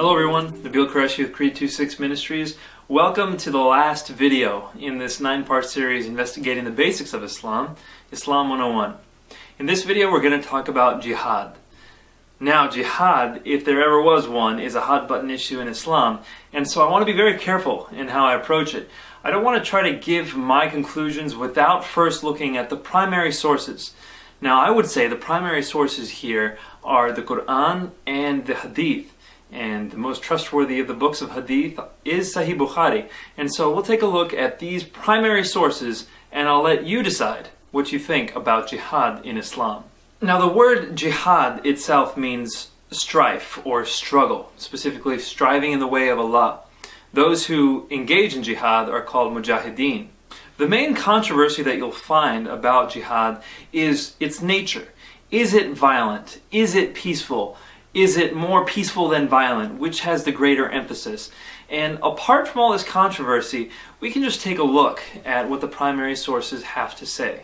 Hello everyone, Deel with Creed 26 Ministries. Welcome to the last video in this 9-part series investigating the basics of Islam, Islam 101. In this video we're going to talk about jihad. Now jihad, if there ever was one, is a hot button issue in Islam, and so I want to be very careful in how I approach it. I don't want to try to give my conclusions without first looking at the primary sources. Now I would say the primary sources here are the Quran and the Hadith. And the most trustworthy of the books of Hadith is Sahih Bukhari. And so we'll take a look at these primary sources and I'll let you decide what you think about jihad in Islam. Now the word jihad itself means strife or struggle, specifically striving in the way of Allah. Those who engage in jihad are called mujahideen. The main controversy that you'll find about jihad is its nature. Is it violent? Is it peaceful? Is it more peaceful than violent? Which has the greater emphasis? And apart from all this controversy, we can just take a look at what the primary sources have to say.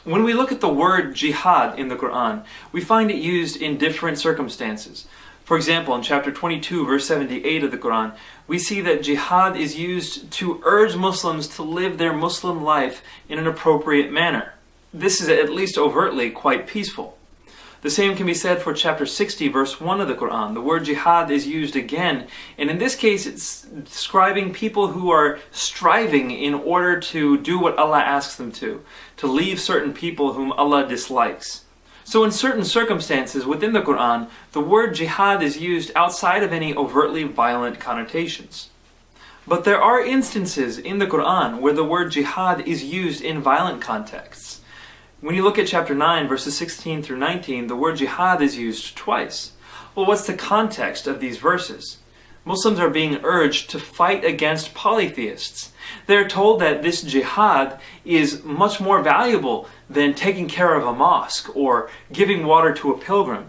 When we look at the word jihad in the Quran, we find it used in different circumstances. For example, in chapter 22, verse 78 of the Quran, we see that jihad is used to urge Muslims to live their Muslim life in an appropriate manner. This is at least overtly quite peaceful. The same can be said for chapter 60, verse 1 of the Quran. The word jihad is used again, and in this case it's describing people who are striving in order to do what Allah asks them to leave certain people whom Allah dislikes. So in certain circumstances within the Quran, the word jihad is used outside of any overtly violent connotations. But there are instances in the Quran where the word jihad is used in violent contexts. When you look at chapter 9, verses 16 through 19, the word jihad is used twice. Well, what's the context of these verses? Muslims are being urged to fight against polytheists. They're told that this jihad is much more valuable than taking care of a mosque or giving water to a pilgrim.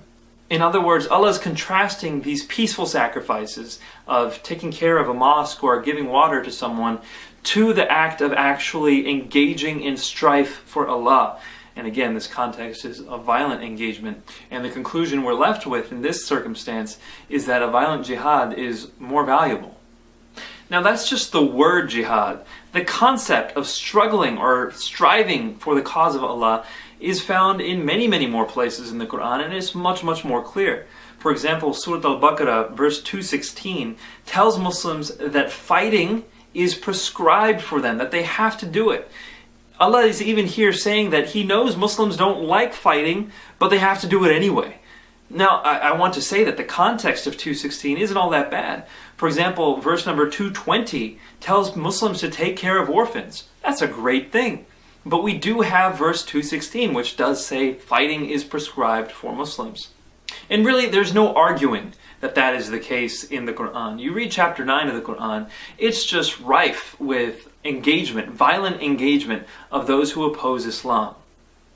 In other words, Allah is contrasting these peaceful sacrifices of taking care of a mosque or giving water to someone to the act of actually engaging in strife for Allah. And again, this context is a violent engagement. And the conclusion we're left with in this circumstance is that a violent jihad is more valuable. Now that's just the word jihad. The concept of struggling or striving for the cause of Allah is found in many more places in the Quran, and it's much more clear. For example, Surah Al-Baqarah, verse 216, tells Muslims that fighting is prescribed for them, that they have to do it. Allah is even here saying that He knows Muslims don't like fighting, but they have to do it anyway. Now, I want to say that the context of 216 isn't all that bad. For example, verse number 220 tells Muslims to take care of orphans. That's a great thing. But we do have verse 216, which does say fighting is prescribed for Muslims. And really, there's no arguing that that is the case in the Quran. You read chapter 9 of the Quran, it's just rife with engagement, violent engagement of those who oppose Islam.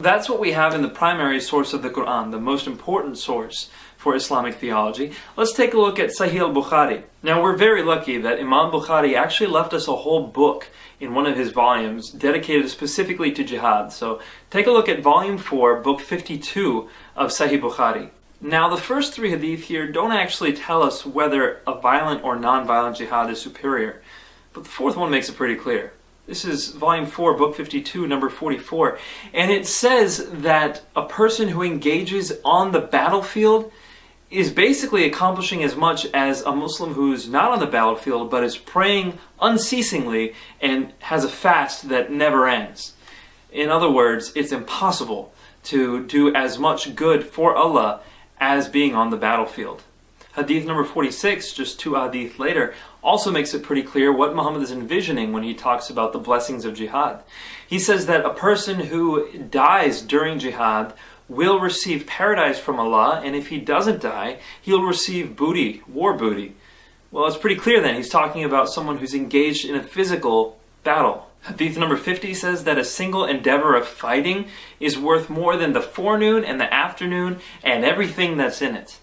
That's what we have in the primary source of the Quran, the most important source for Islamic theology. Let's take a look at Sahih al-Bukhari. Now we're very lucky that Imam Bukhari actually left us a whole book in one of his volumes dedicated specifically to jihad. So take a look at volume 4, book 52 of Sahih Bukhari. Now the first 3 hadith here don't actually tell us whether a violent or non-violent jihad is superior, but the 4th one makes it pretty clear. This is volume 4, book 52, number 44, and it says that a person who engages on the battlefield is basically accomplishing as much as a Muslim who's not on the battlefield but is praying unceasingly and has a fast that never ends. In other words, it's impossible to do as much good for Allah as being on the battlefield. Hadith number 46, just 2 hadith later, also makes it pretty clear what Muhammad is envisioning when he talks about the blessings of jihad. He says that a person who dies during jihad will receive paradise from Allah, and if he doesn't die, he'll receive booty, war booty. Well, it's pretty clear then. He's talking about someone who's engaged in a physical battle. Hadith number 50 says that a single endeavor of fighting is worth more than the forenoon and the afternoon and everything that's in it.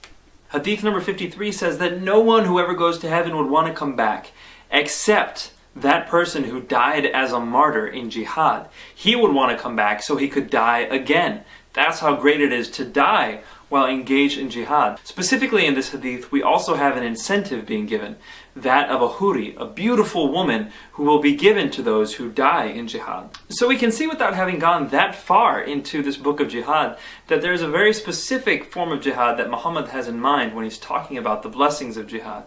Hadith number 53 says that no one who ever goes to heaven would want to come back except that person who died as a martyr in jihad. He would want to come back so he could die again That's how great it is to die while engaged in jihad. Specifically in this hadith, we also have an incentive being given, that of a huri, a beautiful woman who will be given to those who die in jihad. So we can see, without having gone that far into this book of jihad, that there's a very specific form of jihad that Muhammad has in mind when he's talking about the blessings of jihad.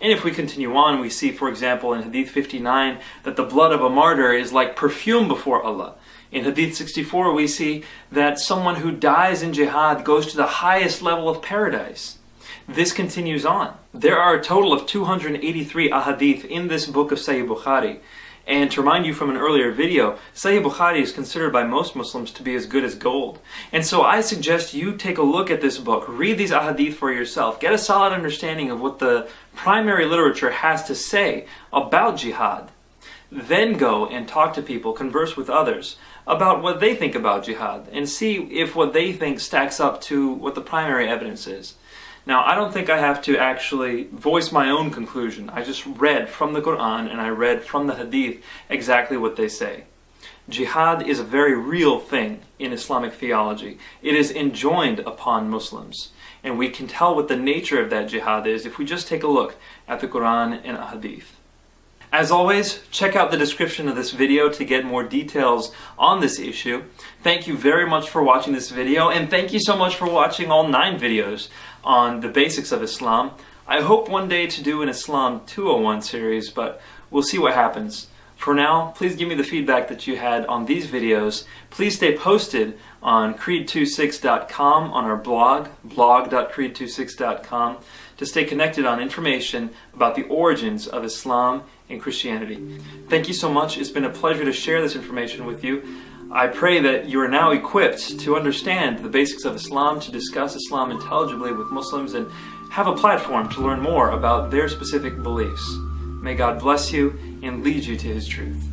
And if we continue on, we see, for example, in Hadith 59, that the blood of a martyr is like perfume before Allah. In Hadith 64, we see that someone who dies in jihad goes to the highest level of paradise. This continues on. There are a total of 283 ahadith in this book of Sahih Bukhari. And to remind you from an earlier video, Sahih Bukhari is considered by most Muslims to be as good as gold. And so I suggest you take a look at this book, read these ahadith for yourself, get a solid understanding of what the primary literature has to say about jihad. Then go and talk to people, converse with others about what they think about jihad, and see if what they think stacks up to what the primary evidence is. Now, I don't think I have to actually voice my own conclusion. I just read from the Quran and I read from the Hadith exactly what they say. Jihad is a very real thing in Islamic theology. It is enjoined upon Muslims. And we can tell what the nature of that jihad is if we just take a look at the Quran and Hadith. As always, check out the description of this video to get more details on this issue. Thank you very much for watching this video, and thank you so much for watching all 9 videos on the basics of Islam. I hope one day to do an Islam 201 series, but we'll see what happens. For now, please give me the feedback that you had on these videos. Please stay posted on creed26.com, on our blog.creed26.com, to stay connected on information about the origins of Islam and Christianity. Thank you so much. It's been a pleasure to share this information with you. I pray that you are now equipped to understand the basics of Islam, to discuss Islam intelligibly with Muslims, and have a platform to learn more about their specific beliefs. May God bless you and lead you to His truth.